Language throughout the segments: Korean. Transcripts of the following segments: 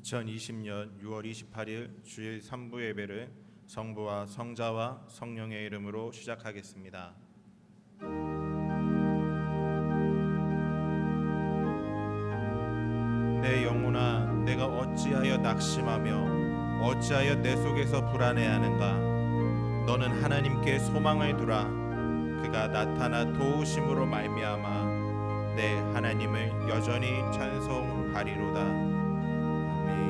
2020년 6월 28일 주일 3부 예배를 성부와 성자와 성령의 이름으로 시작하겠습니다. 내 영혼아, 내가 어찌하여 낙심하며 어찌하여 내 속에서 불안해하는가? 너는 하나님께 소망을 두라. 그가 나타나 도우심으로 말미암아 내 하나님을 여전히 찬송하리로다. 아멘.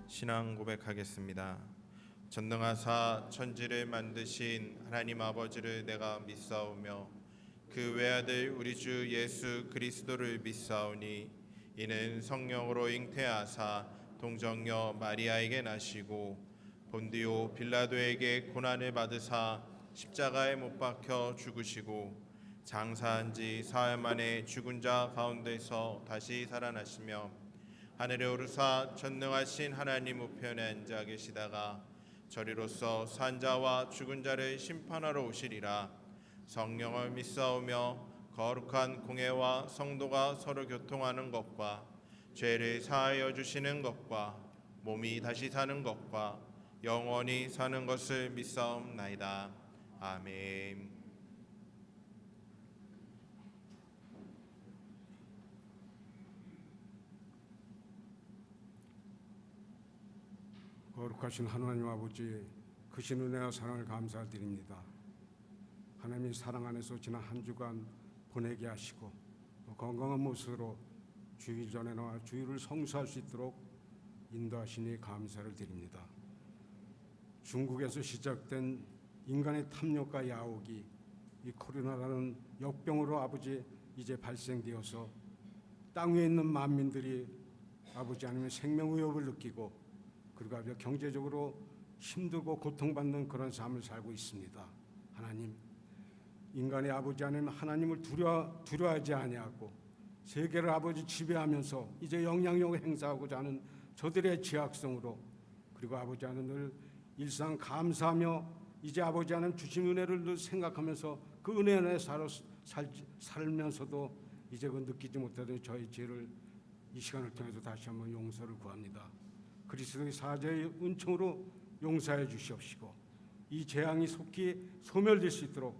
신앙 고백하겠습니다. 전능하사 천지를 만드신 하나님 아버지를 내가 믿사오며 그 외아들 우리 주 예수 그리스도를 믿사오니 이는 성령으로 잉태하사 동정녀 마리아에게 나시고 본디오 빌라도에게 고난을 받으사 십자가에 못 박혀 죽으시고 장사한 지 사흘 만에 죽은 자 가운데서 다시 살아나시며 하늘에 오르사 전능하신 하나님 우편에 앉아 계시다가 저리로서 산자와 죽은 자를 심판하러 오시리라. 성령을 믿사오며 거룩한 공회와 성도가 서로 교통하는 것과 죄를 사하여 주시는 것과 몸이 다시 사는 것과 영원히 사는 것을 믿사옵나이다. 아멘. 거룩하신 하나님 아버지, 크신 은혜와 사랑을 감사드립니다. 하나님의 사랑 안에서 지난 한 주간 보내게 하시고 건강한 모습으로 주일 전에 나와 주일을 성수할 수 있도록 인도하시니 감사를 드립니다. 중국에서 시작된 인간의 탐욕과 야옥이 이 코로나라는 역병으로 아버지 이제 발생되어서 땅 위에 있는 만민들이 아버지 하나님의 생명 위협을 느끼고 그리고 경제적으로 힘들고 고통받는 그런 삶을 살고 있습니다. 하나님, 인간의 아버지 하나님 하나님을 두려워하지 아니하고 세계를 아버지 지배하면서 이제 영향력을 행사하고자 하는 저들의 지약성으로 그리고 아버지 하나님 늘 일상 감사하며 이제 아버지 하나님 주신 은혜를 늘 생각하면서 그 은혜 안에 살면서도 이제 그 느끼지 못하던 저희 죄를 이 시간을 통해서 다시 한번 용서를 구합니다. 그리스도의 사죄의 은총으로 용서해 주시옵시고 이 재앙이 속히 소멸될 수 있도록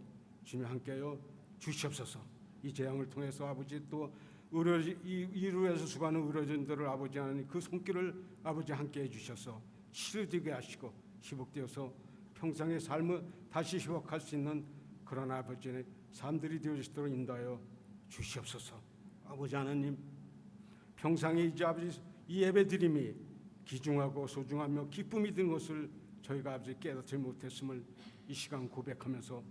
주님 함께여 주시옵소서. 이 재앙을 통해서 아버지 또 이루에서 수고하는 의료진들을 아버지 하나님 그 손길을 아버지 함께해 주셔서 치료되게 하시고 회복되어서 평생의 삶을 다시 회복할 수 있는 그런 아버지의 삶들이 되어지도록 인도하여 주시옵소서. 아버지 하나님 평상에 이제 아버지 이 예배드림이 귀중하고 소중하며 기쁨이 든 것을 저희가 아버지 깨닫지 못했음을 이 시간 고백하면서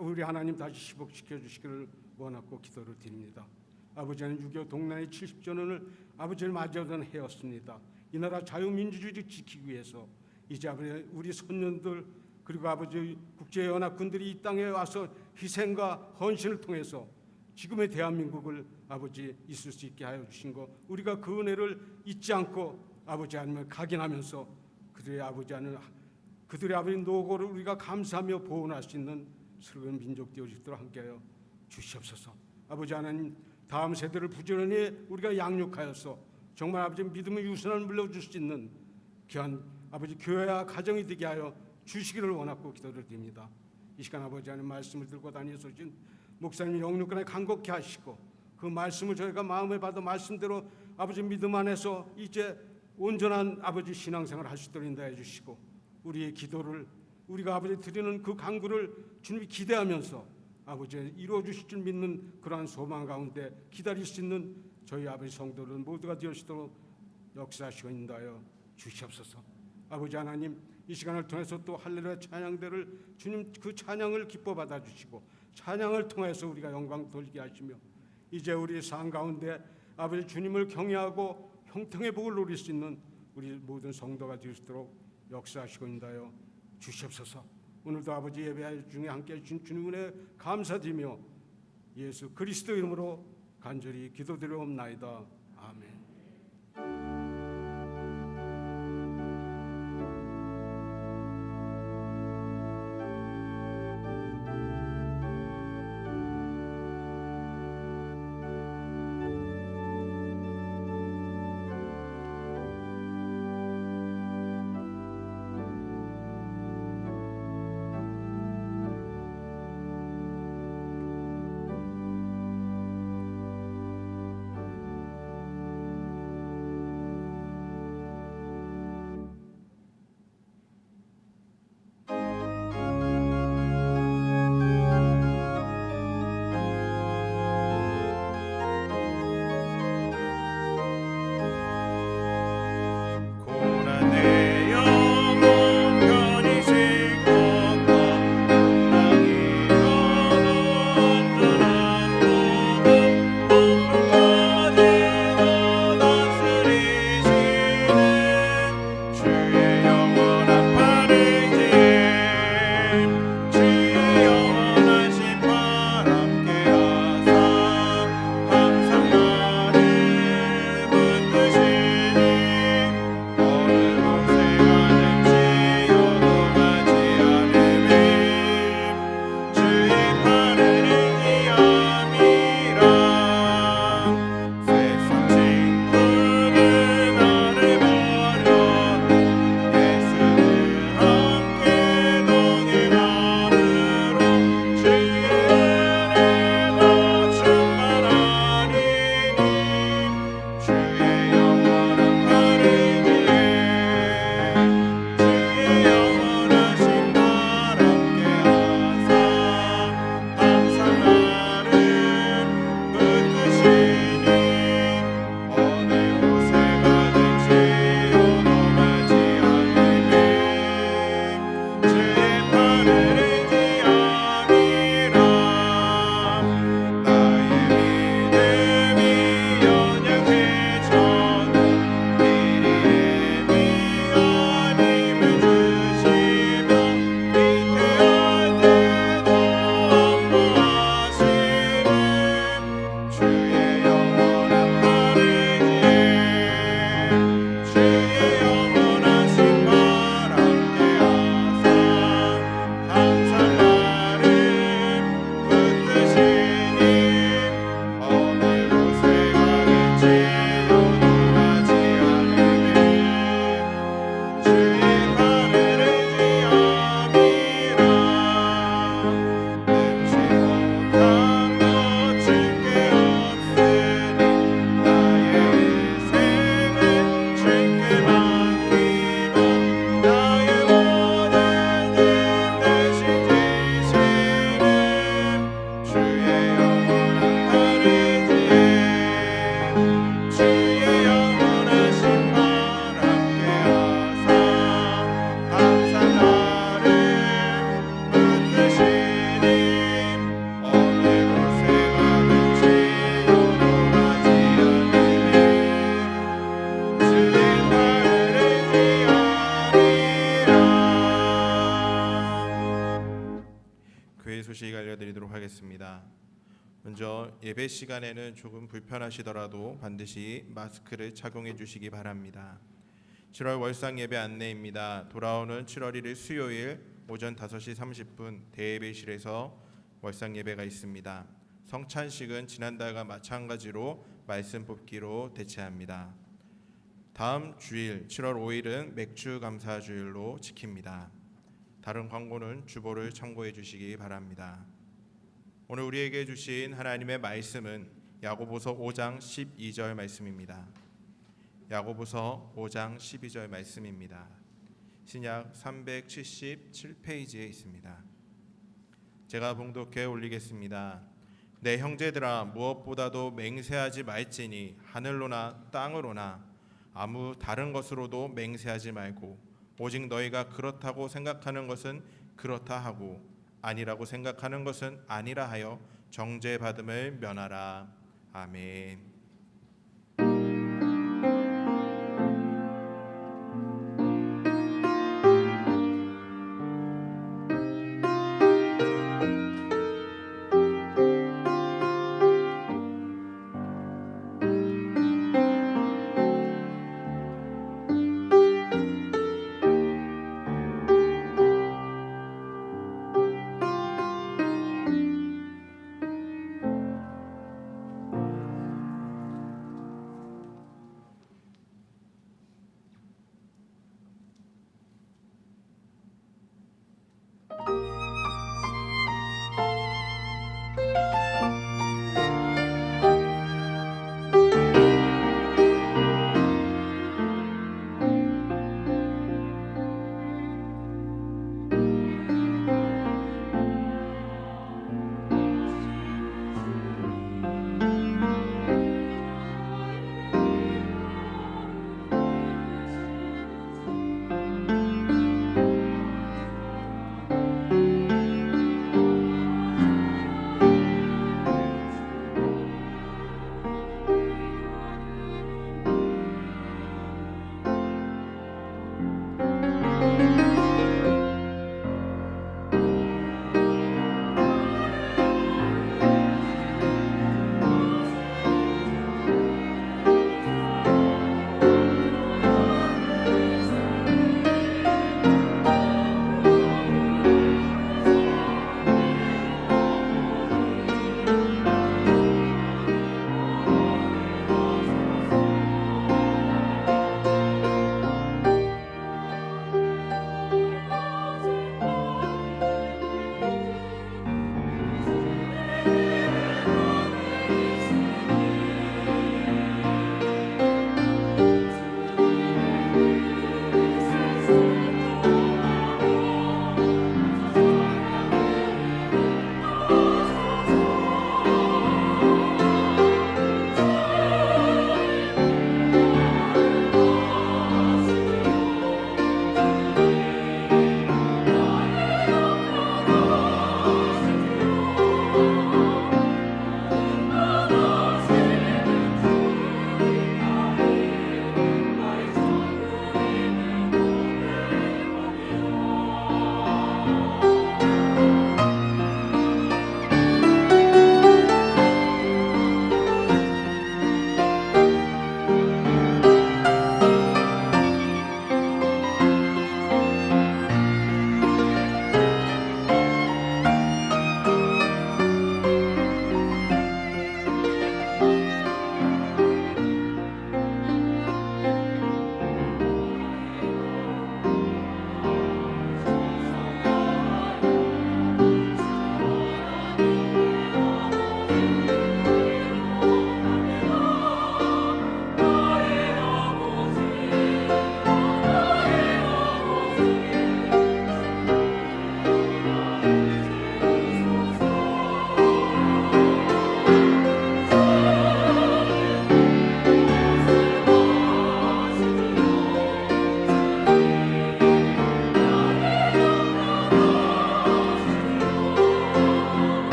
우리 하나님 다시 회복시켜 주시기를 원하고 기도를 드립니다. 아버지는 6.25 동란의 70주년을 아버지를 맞이하던 해였습니다. 이 나라 자유민주주의를 지키기 위해서 이제 아버지 우리 손녀들 그리고 아버지 국제연합군들이 이 땅에 와서 희생과 헌신을 통해서 지금의 대한민국을 아버지 있을 수 있게 하여 주신 것 우리가 그 은혜를 잊지 않고 아버지 하나님을 각인하면서 그들의 아버지 노고를 우리가 감사하며 보존할 수 있는 슬픈 민족 되어지도록 함께하여 주시옵소서. 아버지 하나님 다음 세대를 부지런히 우리가 양육하여서 정말 아버지 믿음의 유산을 물려줄 수 있는 귀한 아버지 교회와 가정이 되게 하여 주시기를 원하고 기도를 드립니다. 이 시간 아버지 하나님 말씀을 들고 다니셔서 목사님 영육간에 간곡히 하시고 그 말씀을 저희가 마음에 받아 말씀대로 아버지 믿음 안에서 이제 온전한 아버지 신앙생활을 할 수 있도록 인도해 주시고 우리의 기도를 우리가 아버지 드리는 그 간구를 주님이 기대하면서 아버지 이루어 주실 줄 믿는 그러한 소망 가운데 기다릴 수 있는 저희 아버지 성도들 모두가 되어지도록 역사하시고 인도하여 주시옵소서. 아버지 하나님 이 시간을 통해서 또 할렐루야 찬양대를 주님 그 찬양을 기뻐 받아 주시고 찬양을 통해서 우리가 영광 돌리게 하시며 이제 우리 삶 가운데 아버지 주님을 경외하고 형통의 복을 누릴 수 있는 우리 모든 성도가 될 수 있도록 역사하시고 인도하여 주시옵소서. 오늘도 아버지 예배 중에 함께해 주신 주님 은혜 감사드리며 예수 그리스도 이름으로 간절히 기도드리옵나이다. 아멘. 하겠습니다. 먼저 예배 시간에는 조금 불편하시더라도 반드시 마스크를 착용해 주시기 바랍니다. 7월 월상 예배 안내입니다. 돌아오는 7월 1일 수요일 오전 5시 30분 대예배실에서 월상 예배가 있습니다. 성찬식은 지난달과 마찬가지로 말씀 뽑기로 대체합니다. 다음 주일 7월 5일은 맥주 감사 주일로 지킵니다. 다른 광고는 주보를 참고해 주시기 바랍니다. 오늘 우리에게 주신 하나님의 말씀은 야고보서 5장 12절 말씀입니다. 야고보서 5장 12절 말씀입니다. 신약 377페이지에 있습니다. 제가 봉독해 올리겠습니다. 내 형제들아, 무엇보다도 맹세하지 말지니 하늘로나 땅으로나 아무 다른 것으로도 맹세하지 말고 오직 너희가 그렇다고 생각하는 것은 그렇다 하고 아니라고 생각하는 것은 아니라 하여 정죄받음을 면하라. 아멘.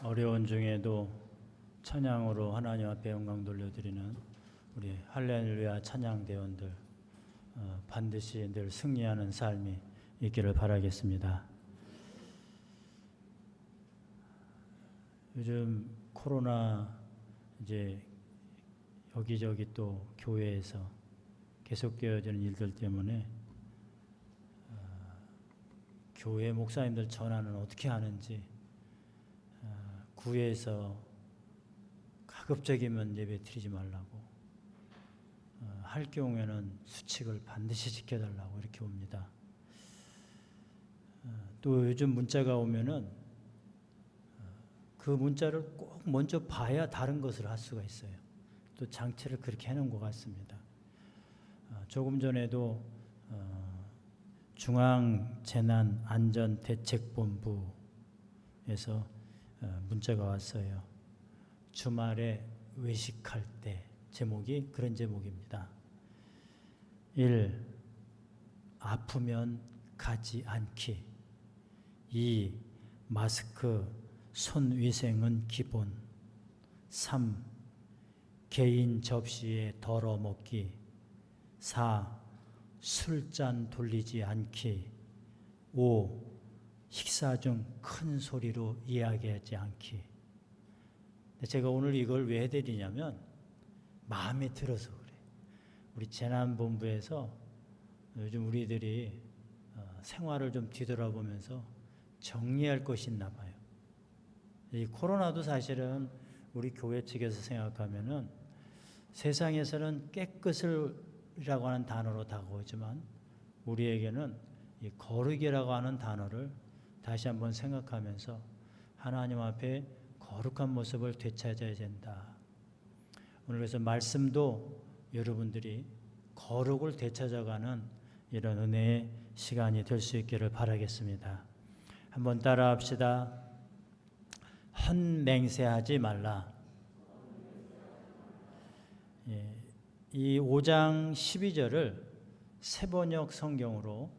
어려운 중에도 찬양으로 하나님 앞에 영광 돌려드리는 우리 할렐루야 찬양대원들 반드시 늘 승리하는 삶이 있기를 바라겠습니다. 요즘 코로나 이제 여기저기 또 교회에서 계속되어지는 일들 때문에 교회 목사님들 전화는 어떻게 하는지 구에서 가급적이면 예배 드리지 말라고 할 경우에는 수칙을 반드시 지켜달라고 이렇게 옵니다. 또 요즘 문자가 오면은 그 문자를 꼭 먼저 봐야 다른 것을 할 수가 있어요. 또 장치를 그렇게 해놓은 것 같습니다. 조금 전에도 중앙재난안전대책본부에서 문자가 왔어요. 주말에 외식할 때 제목이 그런 제목입니다. 1. 아프면 가지 않기. 2. 마스크, 손위생은 기본. 3. 개인 접시에 덜어 먹기. 4. 술잔 돌리지 않기. 5. 식사 중 큰 소리로 이야기하지 않기. 제가 오늘 이걸 왜 해드리냐면 마음에 들어서 그래요. 우리 재난본부에서 요즘 우리들이 생활을 좀 뒤돌아보면서 정리할 것이 있나 봐요. 이 코로나도 사실은 우리 교회 측에서 생각하면은 세상에서는 깨끗을이라고 하는 단어로 다가오지만 우리에게는 이 거룩이라고 하는 단어를 다시 한번 생각하면서 하나님 앞에 거룩한 모습을 되찾아야 된다. 오늘 그래서 말씀도 여러분들이 거룩을 되찾아가는 이런 은혜의 시간이 될 수 있기를 바라겠습니다. 한번 따라합시다. 헛맹세하지 말라. 이 5장 12절을 새번역 성경으로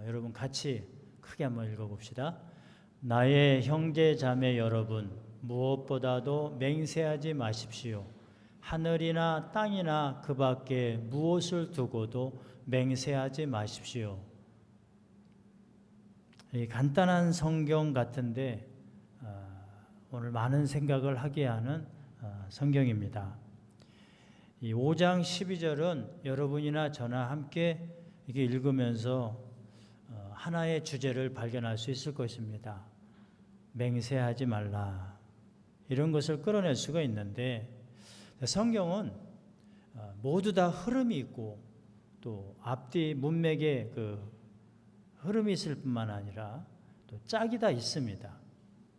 여러분 같이 크게 한번 읽어봅시다. 나의 형제 자매 여러분, 무엇보다도 맹세하지 마십시오. 하늘이나 땅이나 그 밖에 무엇을 두고도 맹세하지 마십시오. 이 간단한 성경 같은데 오늘 많은 생각을 하게 하는 성경입니다. 이 5장 12절은 여러분이나 저나 함께 이게 읽으면서 하나의 주제를 발견할 수 있을 것입니다. 맹세하지 말라. 이런 것을 끌어낼 수가 있는데 성경은 모두 다 흐름이 있고 또 앞뒤 문맥에 그 흐름이 있을 뿐만 아니라 또 짝이 다 있습니다.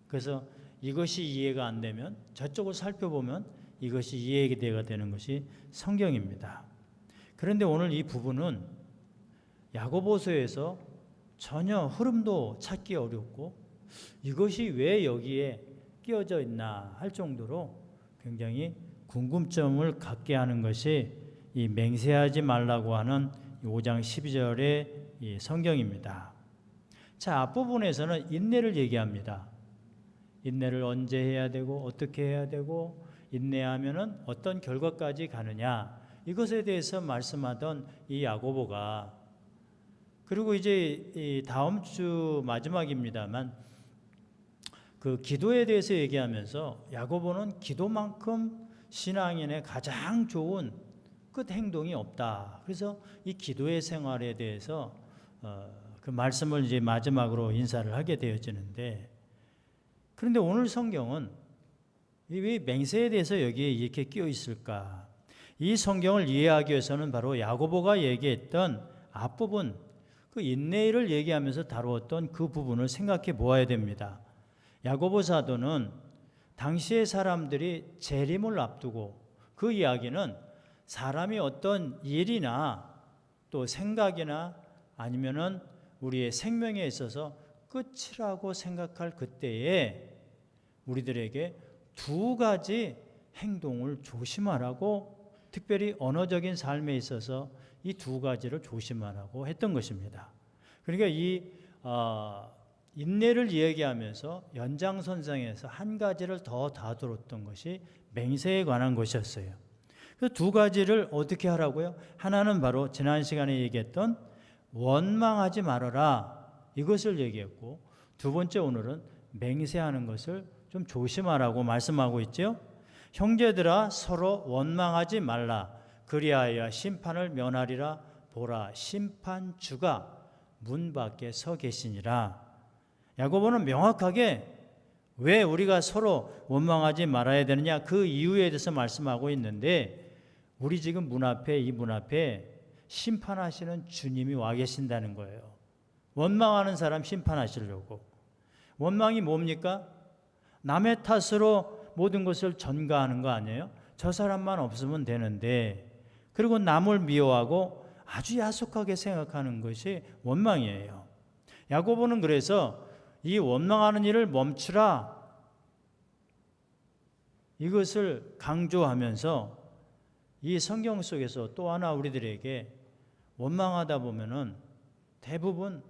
그래서 이것이 이해가 안 되면 저쪽을 살펴보면 이것이 이해가 되는 것이 성경입니다. 그런데 오늘 이 부분은 야고보서에서 전혀 흐름도 찾기 어렵고 이것이 왜 여기에 끼어져 있나 할 정도로 굉장히 궁금점을 갖게 하는 것이 이 맹세하지 말라고 하는 5장 12절의 이 성경입니다. 자, 앞부분에서는 인내를 얘기합니다. 인내를 언제 해야 되고 어떻게 해야 되고 인내하면은 어떤 결과까지 가느냐 이것에 대해서 말씀하던 이 야고보가 그리고 이제 이 다음 주 마지막입니다만 그 기도에 대해서 얘기하면서 야고보는 기도만큼 신앙인의 가장 좋은 끝 행동이 없다. 그래서 이 기도의 생활에 대해서 그 말씀을 이제 마지막으로 인사를 하게 되어지는데 그런데 오늘 성경은 왜 맹세에 대해서 여기에 이렇게 끼어 있을까? 이 성경을 이해하기 위해서는 바로 야고보가 얘기했던 앞부분 그 인내를 얘기하면서 다루었던 그 부분을 생각해 보아야 됩니다. 야고보 사도는 당시의 사람들이 재림을 앞두고 그 이야기는 사람이 어떤 일이나 또 생각이나 아니면은 우리의 생명에 있어서 끝이라고 생각할 그때에 우리들에게 두 가지 행동을 조심하라고 특별히 언어적인 삶에 있어서 이 두 가지를 조심하라고 했던 것입니다. 그러니까 이 인내를 이야기하면서 연장선상에서 한 가지를 더 다뤄뒀던 것이 맹세에 관한 것이었어요. 그 두 가지를 어떻게 하라고요? 하나는 바로 지난 시간에 얘기했던 원망하지 말아라, 이것을 얘기했고, 두 번째 오늘은 맹세하는 것을 좀 조심하라고 말씀하고 있죠. 형제들아 서로 원망하지 말라. 그리하여 심판을 면하리라. 보라, 심판주가 문 밖에 서 계시니라. 야고보는 명확하게 왜 우리가 서로 원망하지 말아야 되느냐, 그 이유에 대해서 말씀하고 있는데, 우리 지금 문 앞에, 이 문 앞에 심판하시는 주님이 와 계신다는 거예요. 원망하는 사람 심판하시려고. 원망이 뭡니까? 남의 탓으로 모든 것을 전가하는 거 아니에요? 저 사람만 없으면 되는데, 그리고 남을 미워하고 아주 야속하게 생각하는 것이 원망이에요. 야고보는 그래서 이 원망하는 일을 멈추라, 이것을 강조하면서 이 성경 속에서 또 하나 우리들에게 원망하다 보면은 대부분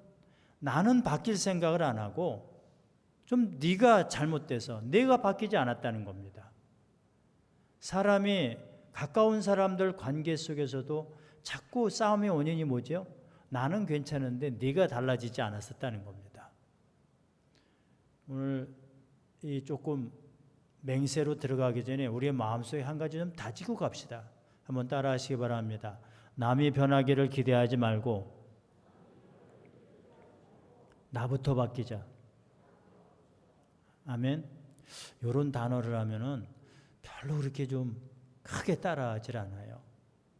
나는 바뀔 생각을 안 하고 좀 네가 잘못돼서 내가 바뀌지 않았다는 겁니다. 사람이 가까운 사람들 관계 속에서도 자꾸 싸움의 원인이 뭐죠? 나는 괜찮은데 네가 달라지지 않았었다는 겁니다. 오늘 이 조금 맹세로 들어가기 전에 우리의 마음속에 한 가지 좀 다지고 갑시다. 한번 따라 하시기 바랍니다. 남이 변하기를 기대하지 말고 나부터 바뀌자. 아멘. 이런 단어를 하면은 별로 그렇게 좀 크게 따라하질 않아요.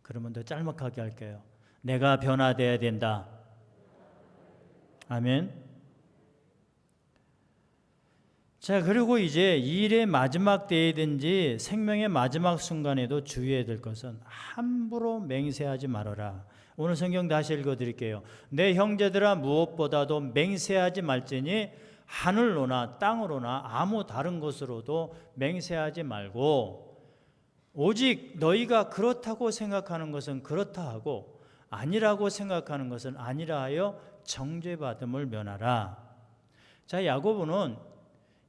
그러면 더 짤막하게 할게요. 내가 변화돼야 된다. 아멘. 자, 그리고 이제 이 일의 마지막 때이든지 생명의 마지막 순간에도 주의해야 될 것은 함부로 맹세하지 말아라. 오늘 성경 다시 읽어드릴게요. 내 형제들아 무엇보다도 맹세하지 말지니 하늘로나 땅으로나 아무 다른 것으로도 맹세하지 말고 오직 너희가 그렇다고 생각하는 것은 그렇다 하고 아니라고 생각하는 것은 아니라 하여 정죄받음을 면하라. 자, 야고보는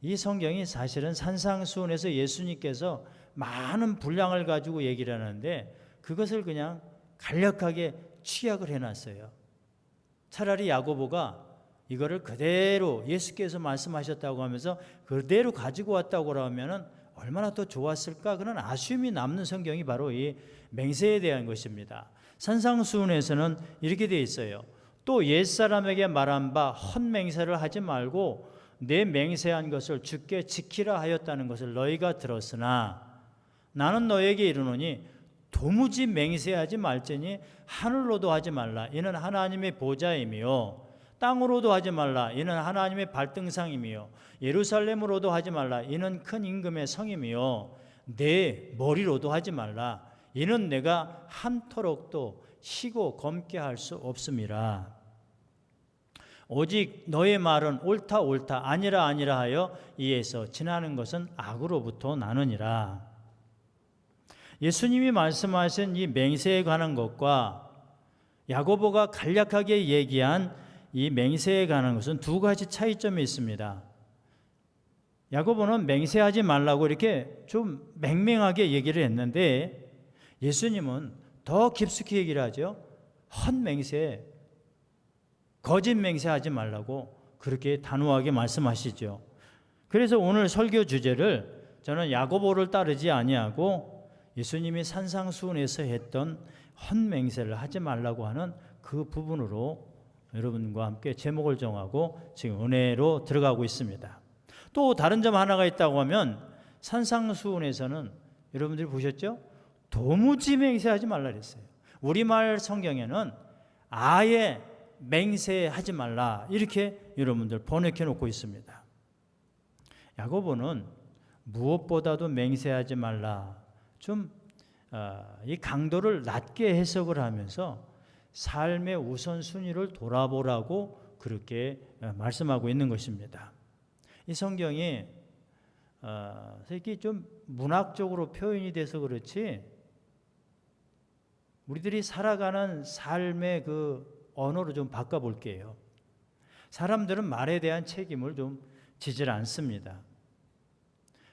이 성경이 사실은 산상수훈에서 예수님께서 많은 분량을 가지고 얘기를 하는데 그것을 그냥 간략하게 취약을 해놨어요. 차라리 야고보가 이거를 그대로 예수께서 말씀하셨다고 하면서 그대로 가지고 왔다고 하면 얼마나 더 좋았을까, 그런 아쉬움이 남는 성경이 바로 이 맹세에 대한 것입니다. 산상수훈에서는 이렇게 되어 있어요. 또 옛사람에게 말한 바 헛맹세를 하지 말고 내 맹세한 것을 주께 지키라 하였다는 것을 너희가 들었으나 나는 너에게 이르노니 도무지 맹세하지 말지니 하늘로도 하지 말라. 이는 하나님의 보좌이며 땅으로도 하지 말라. 이는 하나님의 발등상이며 예루살렘으로도 하지 말라. 이는 큰 임금의 성이며 내 머리로도 하지 말라. 이는 내가 한터럭도 쉬고 검게 할 수 없음이라. 오직 너의 말은 옳다 옳다 아니라 아니라 하여 이에서 지나는 것은 악으로부터 나느니라. 예수님이 말씀하신 이 맹세에 관한 것과 야고보가 간략하게 얘기한 이 맹세에 관한 것은 두 가지 차이점이 있습니다. 야고보는 맹세하지 말라고 이렇게 좀 맹맹하게 얘기를 했는데 예수님은 더 깊숙이 얘기를 하죠. 헛맹세, 거짓 맹세하지 말라고 그렇게 단호하게 말씀하시죠. 그래서 오늘 설교 주제를 저는 야고보를 따르지 아니하고 예수님이 산상수훈에서 했던 헛맹세를 하지 말라고 하는 그 부분으로 여러분과 함께 제목을 정하고 지금 은혜로 들어가고 있습니다. 또 다른 점 하나가 있다고 하면 산상수훈에서는 여러분들이 보셨죠? 도무지 맹세하지 말라 그랬어요. 우리말 성경에는 아예 맹세하지 말라 이렇게 여러분들 번역해 놓고 있습니다. 야고보는 무엇보다도 맹세하지 말라, 좀 이 강도를 낮게 해석을 하면서 삶의 우선순위를 돌아보라고 그렇게 말씀하고 있는 것입니다. 이 성경이 특히 좀 문학적으로 표현이 돼서 그렇지 우리들이 살아가는 삶의 그 언어로 좀 바꿔볼게요. 사람들은 말에 대한 책임을 좀 지질 않습니다.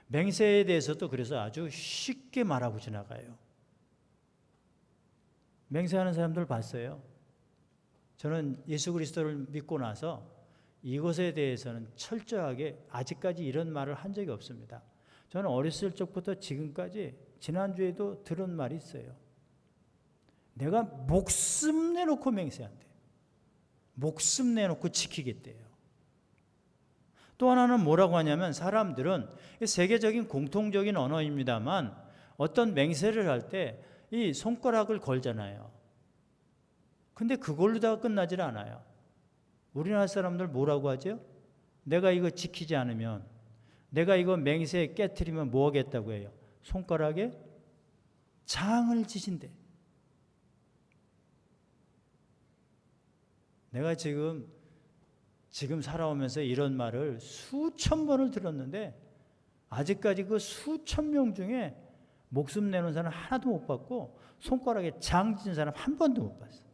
맹세에 대해서도 그래서 아주 쉽게 말하고 지나가요. 맹세하는 사람들 봤어요. 저는 예수 그리스도를 믿고 나서 이것에 대해서는 철저하게 아직까지 이런 말을 한 적이 없습니다. 저는 어렸을 적부터 지금까지 지난주에도 들은 말이 있어요. 내가 목숨 내놓고 맹세한대. 목숨 내놓고 지키겠대요. 또 하나는 뭐라고 하냐면 사람들은 세계적인 공통적인 언어입니다만 어떤 맹세를 할 때 이 손가락을 걸잖아요. 근데 그걸로 다 끝나질 않아요. 우리나라 사람들 뭐라고 하죠? 내가 이거 지키지 않으면, 내가 이거 맹세에 깨트리면 뭐 하겠다고 해요? 손가락에 장을 지신대. 내가 지금 살아오면서 이런 말을 수천 번을 들었는데 아직까지 그 수천 명 중에 목숨 내놓은 사람 하나도 못 봤고 손가락에 장 지신 사람 한 번도 못 봤어.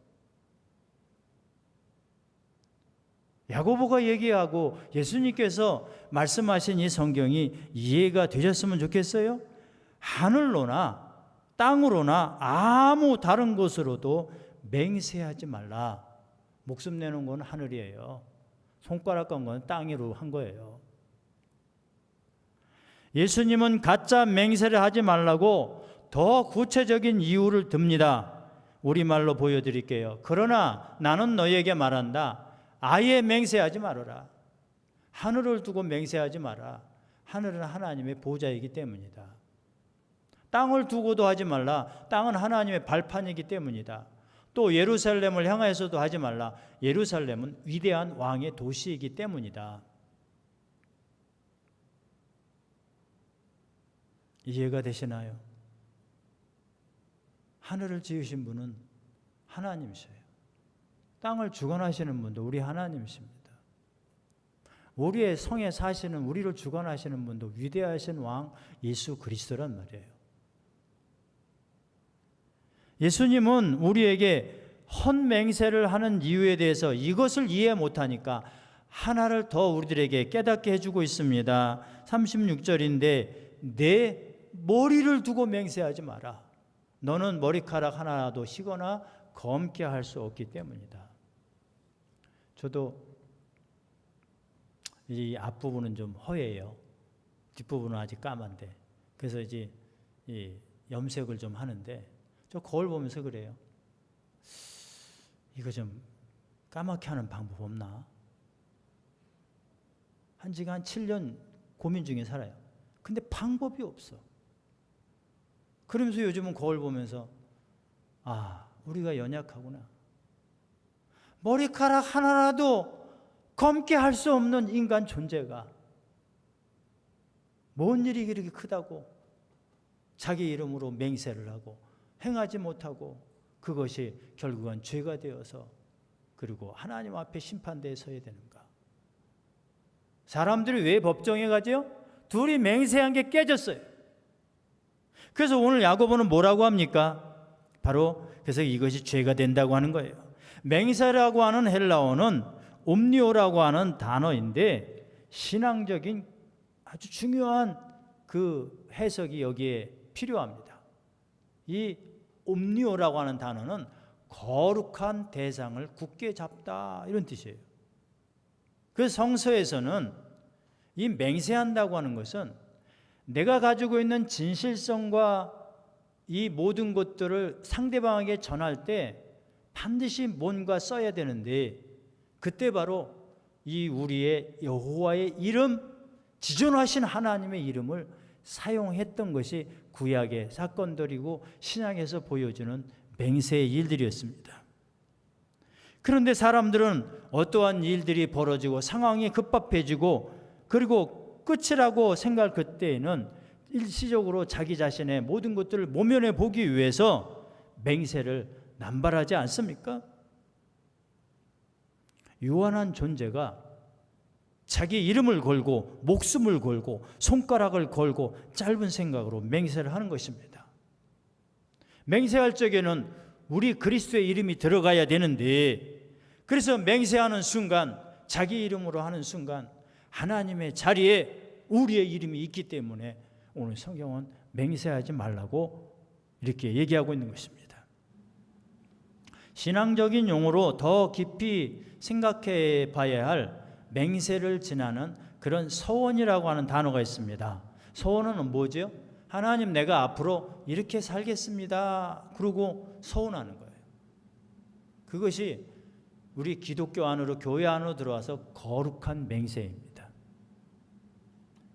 야고보가 얘기하고 예수님께서 말씀하신 이 성경이 이해가 되셨으면 좋겠어요? 하늘로나 땅으로나 아무 다른 곳으로도 맹세하지 말라. 목숨 내는 건 하늘이에요. 손가락 건 건 땅으로 한 거예요. 예수님은 가짜 맹세를 하지 말라고 더 구체적인 이유를 듭니다. 우리말로 보여드릴게요. 그러나 나는 너희에게 말한다. 아예 맹세하지 말아라. 하늘을 두고 맹세하지 마라. 하늘은 하나님의 보좌이기 때문이다. 땅을 두고도 하지 말라. 땅은 하나님의 발판이기 때문이다. 또 예루살렘을 향하여서도 하지 말라. 예루살렘은 위대한 왕의 도시이기 때문이다. 이해가 되시나요? 하늘을 지으신 분은 하나님이세요. 땅을 주관하시는 분도 우리 하나님이십니다. 우리의 성에 사시는, 우리를 주관하시는 분도 위대하신 왕 예수 그리스도란 말이에요. 예수님은 우리에게 헛맹세를 하는 이유에 대해서 이것을 이해 못하니까 하나를 더 우리들에게 깨닫게 해주고 있습니다. 36절인데 내 머리를 두고 맹세하지 마라. 너는 머리카락 하나라도 희거나 검게 할 수 없기 때문이다. 저도 이 앞부분은 좀 허예요. 뒷부분은 아직 까만데. 그래서 이제 이 염색을 좀 하는데 저 거울 보면서 그래요. 이거 좀 까맣게 하는 방법 없나? 한 지가 한 7년 고민 중에 살아요. 근데 방법이 없어. 그러면서 요즘은 거울 보면서 우리가 연약하구나. 머리카락 하나라도 검게 할 수 없는 인간 존재가 뭔 일이 그렇게 크다고 자기 이름으로 맹세를 하고 행하지 못하고 그것이 결국은 죄가 되어서 그리고 하나님 앞에 심판대에 서야 되는가? 사람들이 왜 법정에 가죠? 둘이 맹세한 게 깨졌어요. 그래서 오늘 야고보는 뭐라고 합니까? 바로 그래서 이것이 죄가 된다고 하는 거예요. 맹세라고 하는 헬라어는 옴니오라고 하는 단어인데 신앙적인 아주 중요한 그 해석이 여기에 필요합니다. 이 옴니오라고 하는 단어는 거룩한 대상을 굳게 잡다 이런 뜻이에요. 그 성서에서는 이 맹세한다고 하는 것은 내가 가지고 있는 진실성과 이 모든 것들을 상대방에게 전할 때 반드시 뭔가 써야 되는데 그때 바로 이 우리의 여호와의 이름, 지존하신 하나님의 이름을 사용했던 것이 구약의 사건들이고 신약에서 보여주는 맹세의 일들이었습니다. 그런데 사람들은 어떠한 일들이 벌어지고 상황이 급박해지고 그리고 끝이라고 생각할 그때에는 일시적으로 자기 자신의 모든 것들을 모면해 보기 위해서 맹세를 남발하지 않습니까? 유한한 존재가 자기 이름을 걸고 목숨을 걸고 손가락을 걸고 짧은 생각으로 맹세를 하는 것입니다. 맹세할 적에는 우리 그리스도의 이름이 들어가야 되는데 그래서 맹세하는 순간 자기 이름으로 하는 순간 하나님의 자리에 우리의 이름이 있기 때문에 오늘 성경은 맹세하지 말라고 이렇게 얘기하고 있는 것입니다. 신앙적인 용어로 더 깊이 생각해 봐야 할 맹세를 지나는 그런 서원이라고 하는 단어가 있습니다. 서원은 뭐죠? 하나님, 내가 앞으로 이렇게 살겠습니다. 그러고 서원하는 거예요. 그것이 우리 기독교 안으로, 교회 안으로 들어와서 거룩한 맹세입니다.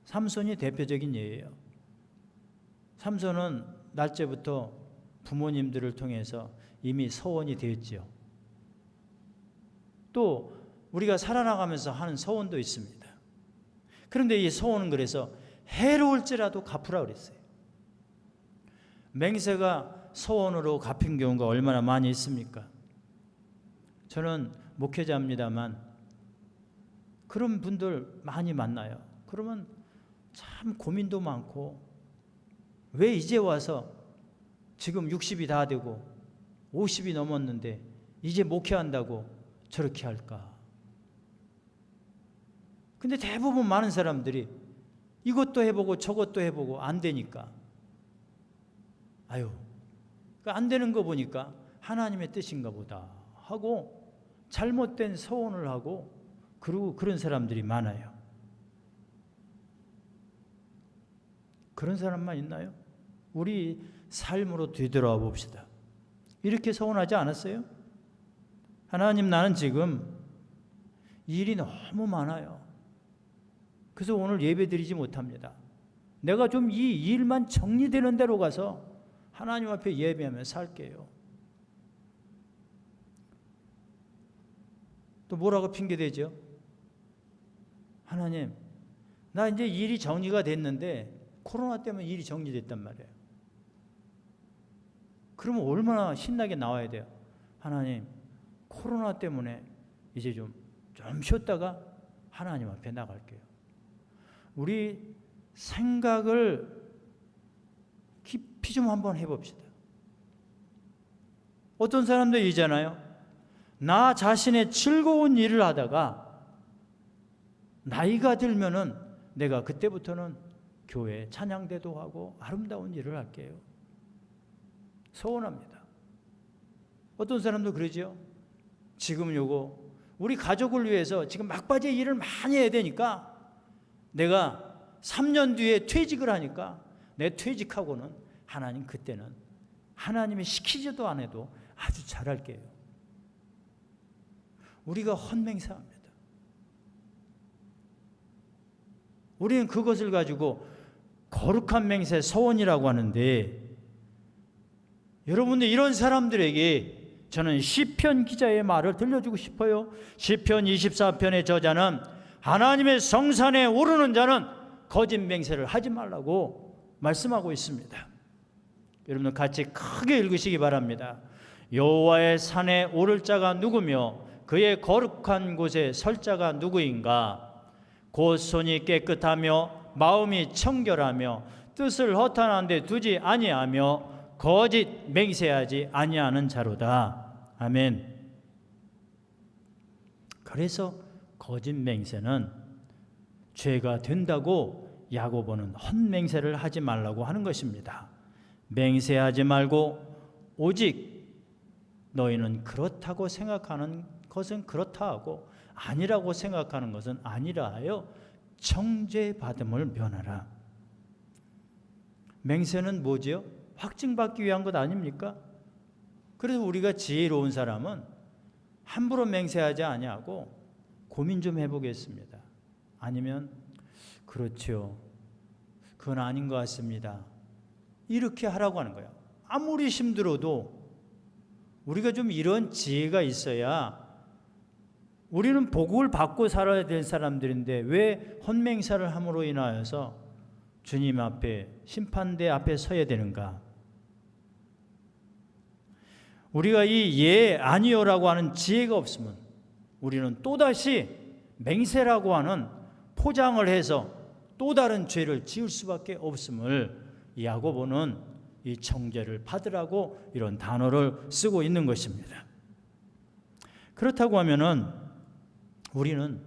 삼손이 대표적인 예예요. 삼손은 날짜부터 부모님들을 통해서 이미 서원이 되었지요. 또 우리가 살아나가면서 하는 서원도 있습니다. 그런데 이 서원은 그래서 해로울지라도 갚으라 그랬어요. 맹세가 서원으로 갚힌 경우가 얼마나 많이 있습니까? 저는 목회자입니다만 그런 분들 많이 만나요. 그러면 참 고민도 많고, 왜 이제 와서 지금 60이 다 되고 50이 넘었는데 이제 목회한다고 저렇게 할까? 근데 대부분 많은 사람들이 이것도 해보고 저것도 해보고 안 되니까, 아유, 안 되는 거 보니까 하나님의 뜻인가 보다 하고 잘못된 서원을 하고, 그리고 그런 사람들이 많아요. 그런 사람만 있나요? 우리 삶으로 되돌아와 봅시다. 이렇게 서원하지 않았어요? 하나님, 나는 지금 일이 너무 많아요. 그래서 오늘 예배 드리지 못합니다. 내가 좀 이 일만 정리되는 대로 가서 하나님 앞에 예배하며 살게요. 또 뭐라고 핑계대죠? 하나님, 나 이제 일이 정리가 됐는데 코로나 때문에 일이 정리됐단 말이에요. 그러면 얼마나 신나게 나와야 돼요? 하나님, 코로나 때문에 이제 좀 쉬었다가 하나님 앞에 나갈게요. 우리 생각을 깊이 좀 한번 해봅시다. 어떤 사람들이 있잖아요. 나 자신의 즐거운 일을 하다가 나이가 들면은 내가 그때부터는 교회 찬양대도 하고 아름다운 일을 할게요. 서원합니다. 어떤 사람도 그러죠. 지금 요거 우리 가족을 위해서 지금 막바지에 일을 많이 해야 되니까 내가 3년 뒤에 퇴직을 하니까 내 퇴직하고는 하나님, 그때는 하나님이 시키지도 안 해도 아주 잘할게요. 우리가 헌맹세합니다. 우리는 그것을 가지고 거룩한 맹세, 서원이라고 하는데, 여러분들 이런 사람들에게 저는 시편 기자의 말을 들려주고 싶어요. 시편 24편의 저자는 하나님의 성산에 오르는 자는 거짓 맹세를 하지 말라고 말씀하고 있습니다. 여러분들 같이 크게 읽으시기 바랍니다. 여호와의 산에 오를 자가 누구며 그의 거룩한 곳에 설 자가 누구인가? 곧 손이 깨끗하며 마음이 청결하며 뜻을 허탄한 데 두지 아니하며 거짓 맹세하지 아니하는 자로다. 아멘. 그래서 거짓 맹세는 죄가 된다고 야고보는 헛맹세를 하지 말라고 하는 것입니다. 맹세하지 말고 오직 너희는 그렇다고 생각하는 것은 그렇다 하고 아니라고 생각하는 것은 아니라 하여 정죄받음을 면하라. 맹세는 뭐지요? 확증받기 위한 것 아닙니까? 그래서 우리가 지혜로운 사람은 함부로 맹세하지 아니하고 고민 좀 해보겠습니다. 아니면 그렇죠, 그건 아닌 것 같습니다, 이렇게 하라고 하는 거예요. 아무리 힘들어도 우리가 좀 이런 지혜가 있어야, 우리는 복을 받고 살아야 될 사람들인데 왜 헛맹세를 함으로 인하여서 주님 앞에, 심판대 앞에 서야 되는가? 우리가 이 예 아니요라고 하는 지혜가 없으면 우리는 또다시 맹세라고 하는 포장을 해서 또 다른 죄를 지을 수밖에 없음을 야고보는 이 정죄를 받으라고 이런 단어를 쓰고 있는 것입니다. 그렇다고 하면은 우리는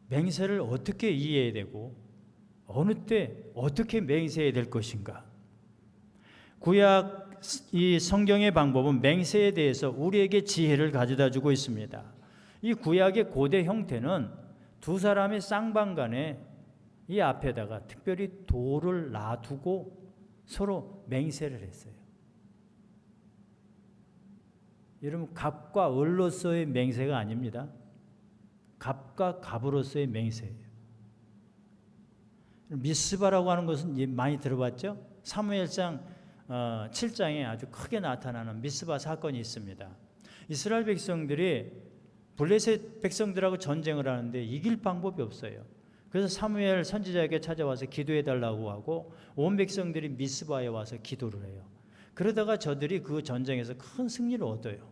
맹세를 어떻게 이해해야 되고 어느 때 어떻게 맹세해야 될 것인가? 구약 이 성경의 방법은 맹세에 대해서 우리에게 지혜를 가져다 주고 있습니다. 이 구약의 고대 형태는 두 사람의 쌍방간에 이 앞에다가 특별히 돌을 놔두고 서로 맹세를 했어요. 여러분, 갑과 을로서의 맹세가 아닙니다. 갑과 갑으로서의 맹세예요. 미스바라고 하는 것은 많이 들어봤죠? 사무엘상 7장에 아주 크게 나타나는 미스바 사건이 있습니다. 이스라엘 백성들이 블레셋 백성들하고 전쟁을 하는데 이길 방법이 없어요. 그래서 사무엘 선지자에게 찾아와서 기도해 달라고 하고 온 백성들이 미스바에 와서 기도를 해요. 그러다가 저들이 그 전쟁에서 큰 승리를 얻어요.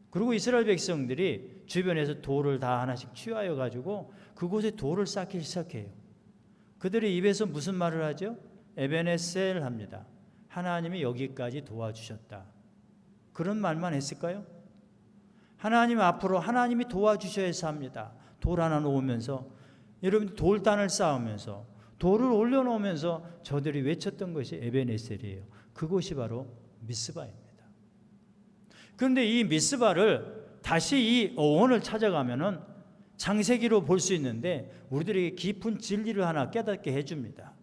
그리고 이스라엘 백성들이 주변에서 돌을 다 하나씩 취하여 가지고 그곳에 돌을 쌓기 시작해요. 그들의 입에서 무슨 말을 하죠? 에베네셀 합니다. 하나님이 여기까지 도와주셨다. 그런 말만 했을까요? 하나님 앞으로 하나님이 도와주셔야 해서 합니다. 돌 하나 놓으면서 여러분 돌단을 쌓으면서 돌을 올려놓으면서 저들이 외쳤던 것이 에베네셀이에요. 그곳이 바로 미스바입니다. 그런데 이 미스바를 다시 이 어원을 찾아가면은 창세기로 볼 수 있는데 우리들에게 깊은 진리를 하나 깨닫게 해줍니다.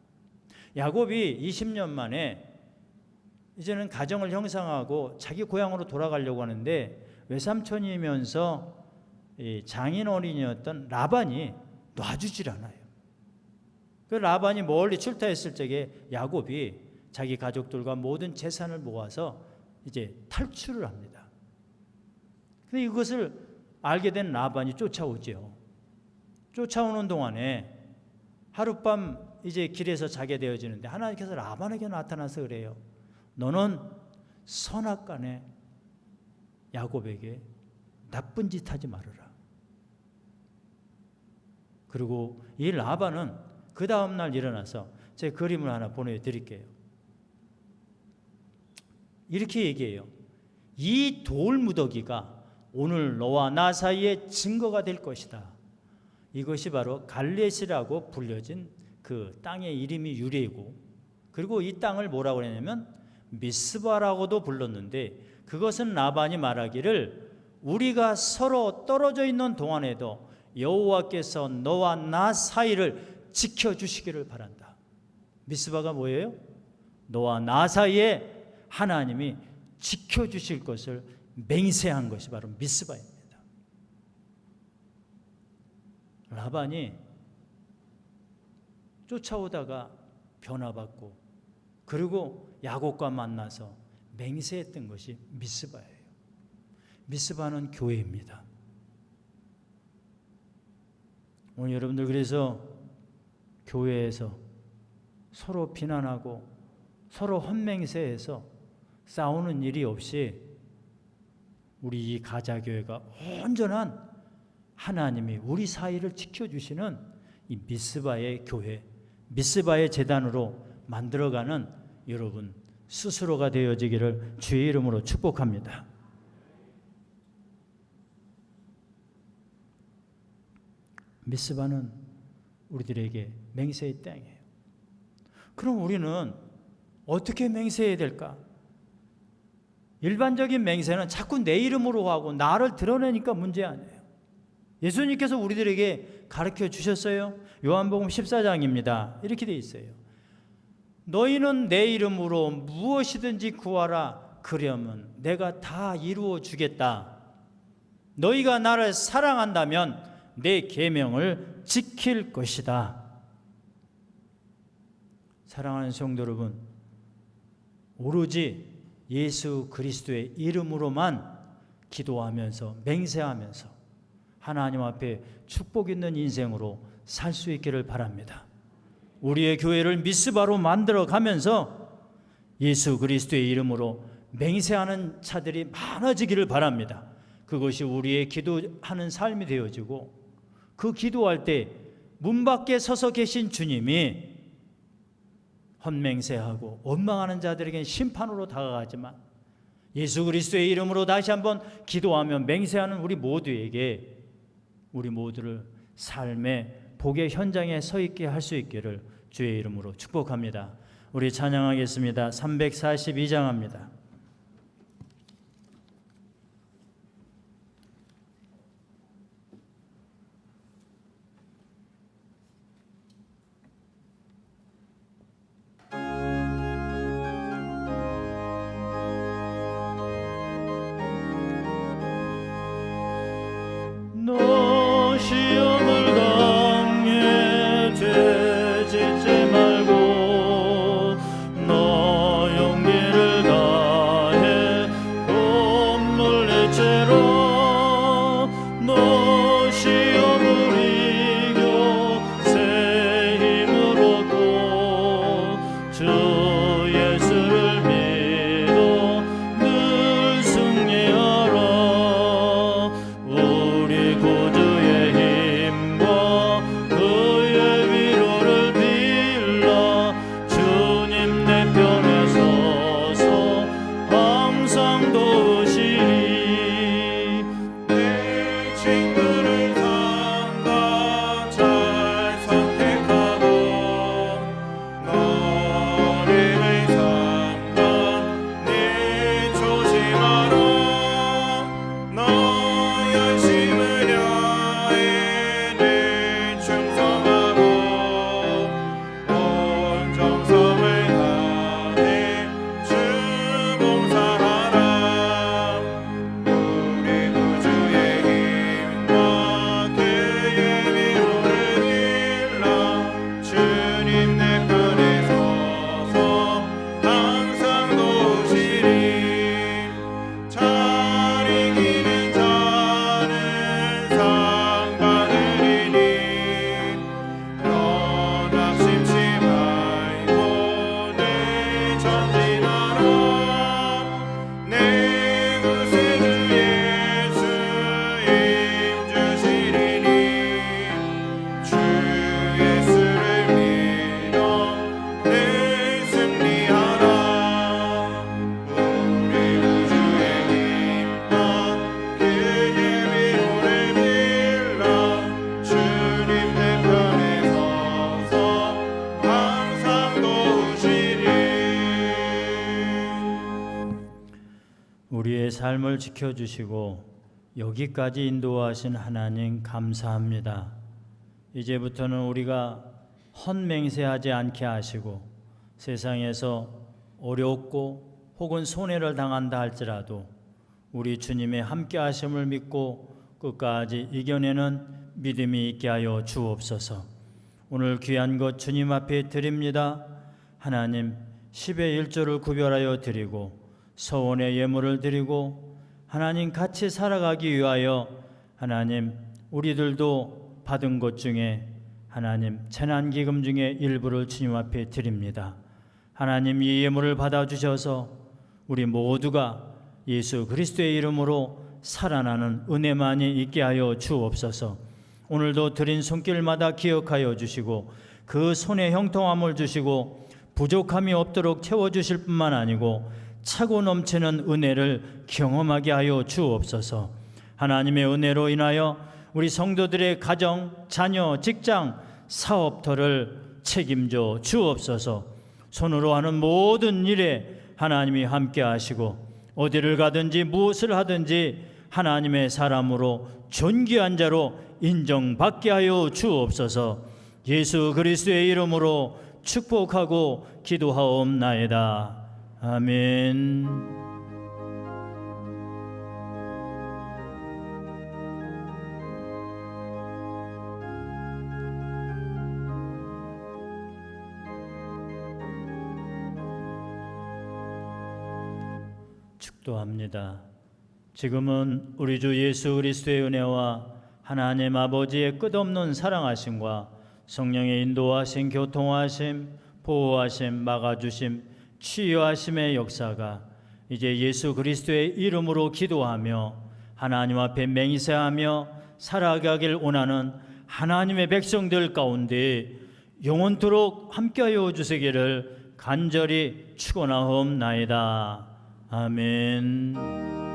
야곱이 20년 만에 이제는 가정을 형성하고 자기 고향으로 돌아가려고 하는데 외삼촌이면서 장인 어린이였던 라반이 놔주질 않아요. 그 라반이 멀리 출타했을 적에 야곱이 자기 가족들과 모든 재산을 모아서 이제 탈출을 합니다. 근데 이것을 알게 된 라반이 쫓아오죠. 쫓아오는 동안에 하룻밤 이제 길에서 자게 되어지는데 하나님께서 라반에게 나타나서 그래요. 너는 선악간에 야곱에게 나쁜 짓 하지 말아라. 그리고 이 라반은 그 다음날 일어나서 제 그림을 하나 보내드릴게요. 이렇게 얘기해요. 이 돌무더기가 오늘 너와 나 사이의 증거가 될 것이다. 이것이 바로 갈렛이라고 불려진 그 땅의 이름이 유래이고, 그리고 이 땅을 뭐라고 그랬냐면 미스바라고도 불렀는데, 그것은 라반이 말하기를 우리가 서로 떨어져 있는 동안에도 여호와께서 너와 나 사이를 지켜주시기를 바란다. 미스바가 뭐예요? 너와 나 사이에 하나님이 지켜주실 것을 맹세한 것이 바로 미스바입니다. 라반이 쫓아오다가 변화받고 그리고 야곱과 만나서 맹세했던 것이 미스바예요. 미스바는 교회입니다. 오늘 여러분들 그래서 교회에서 서로 비난하고 서로 헛맹세해서 싸우는 일이 없이 우리 이 가자교회가 온전한 하나님이 우리 사이를 지켜주시는 이 미스바의 교회, 미스바의 재단으로 만들어가는 여러분 스스로가 되어지기를 주의 이름으로 축복합니다. 미스바는 우리들에게 맹세의 땅이에요. 그럼 우리는 어떻게 맹세해야 될까? 일반적인 맹세는 자꾸 내 이름으로 하고 나를 드러내니까 문제 아니에요. 예수님께서 우리들에게 가르쳐 주셨어요. 요한복음 14장입니다. 이렇게 돼 있어요. 너희는 내 이름으로 무엇이든지 구하라. 그러면 내가 다 이루어 주겠다. 너희가 나를 사랑한다면 내 계명을 지킬 것이다. 사랑하는 성도 여러분, 오로지 예수 그리스도의 이름으로만 기도하면서 맹세하면서 하나님 앞에 축복 있는 인생으로 살 수 있기를 바랍니다. 우리의 교회를 미스바로 만들어 가면서 예수 그리스도의 이름으로 맹세하는 차들이 많아지기를 바랍니다. 그것이 우리의 기도하는 삶이 되어지고, 그 기도할 때 문 밖에 서서 계신 주님이 헛맹세하고 원망하는 자들에게는 심판으로 다가가지만 예수 그리스도의 이름으로 다시 한번 기도하며 맹세하는 우리 모두에게 우리 모두를 삶의 복의 현장에 서 있게 할 수 있기를 주의 이름으로 축복합니다. 우리 찬양하겠습니다. 342장합니다. 너 시험을 당해 되짖지 말고 너 용기를 다해 콧물리치라 너 시험을 이겨 새 힘을 얻고 주 예수를 믿어 늘 승리하라 우리 구주의 힘과 그의 위로를 빌라 주님 내 편에 서서 항상 도우시리 내 친구를 삼가 잘 선택하고 너를 위해 삼가 네 조심하라 너 열심을 다해 늘 충성하고 온 정성을 다해 주 봉사하라 우리 구주의 힘과 그의 위로를 빌라 주님 내 편에 서서 항상 도우시리 잘 이기는 자는 상 받으리니 넌 낙심치 말고 늘 전진하라 내 구세주 예수 힘주시리니 주 예수를 믿어 늘 승리하라 우리 구주의 힘과 그의 위로를 빌라 주님 내 편에 서서 항상 도우시리 우리의 삶을 지켜주시고 여기까지 인도하신 하나님 감사합니다. 이제부터는 우리가 헛맹세하지 않게 하시고 세상에서 어렵고 혹은 손해를 당한다 할지라도 우리 주님의 함께 하심을 믿고 끝까지 이겨내는 믿음이 있게 하여 주옵소서. 오늘 귀한 것 주님 앞에 드립니다. 하나님 10의 1조를 구별하여 드리고 서원의 예물을 드리고 하나님 같이 살아가기 위하여 하나님 우리들도 받은 것 중에 하나님 재난기금 중에 일부를 주님 앞에 드립니다. 하나님 이 예물을 받아주셔서 우리 모두가 예수 그리스도의 이름으로 살아나는 은혜만이 있게 하여 주옵소서. 오늘도 드린 손길마다 기억하여 주시고 그 손에 형통함을 주시고 부족함이 없도록 채워주실 뿐만 아니고 차고 넘치는 은혜를 경험하게 하여 주옵소서. 하나님의 은혜로 인하여 우리 성도들의 가정, 자녀, 직장, 사업터를 책임져 주옵소서. 손으로 하는 모든 일에 하나님이 함께 하시고 어디를 가든지 무엇을 하든지 하나님의 사람으로 존귀한 자로 인정받게 하여 주옵소서. 예수 그리스도의 이름으로 축복하고 기도하옵나이다. 아멘. 축도합니다. 지금은 우리 주 예수 그리스도의 은혜와 하나님 아버지의 끝없는 사랑하심과 성령의 인도하심, 교통하심, 보호하심, 막아주심, 치유하심의 역사가 이제 예수 그리스도의 이름으로 기도하며 하나님 앞에 맹세하며 살아가길 원하는 하나님의 백성들 가운데 영원토록 함께하여 주시기를 간절히 축원하옵나이다. 아멘.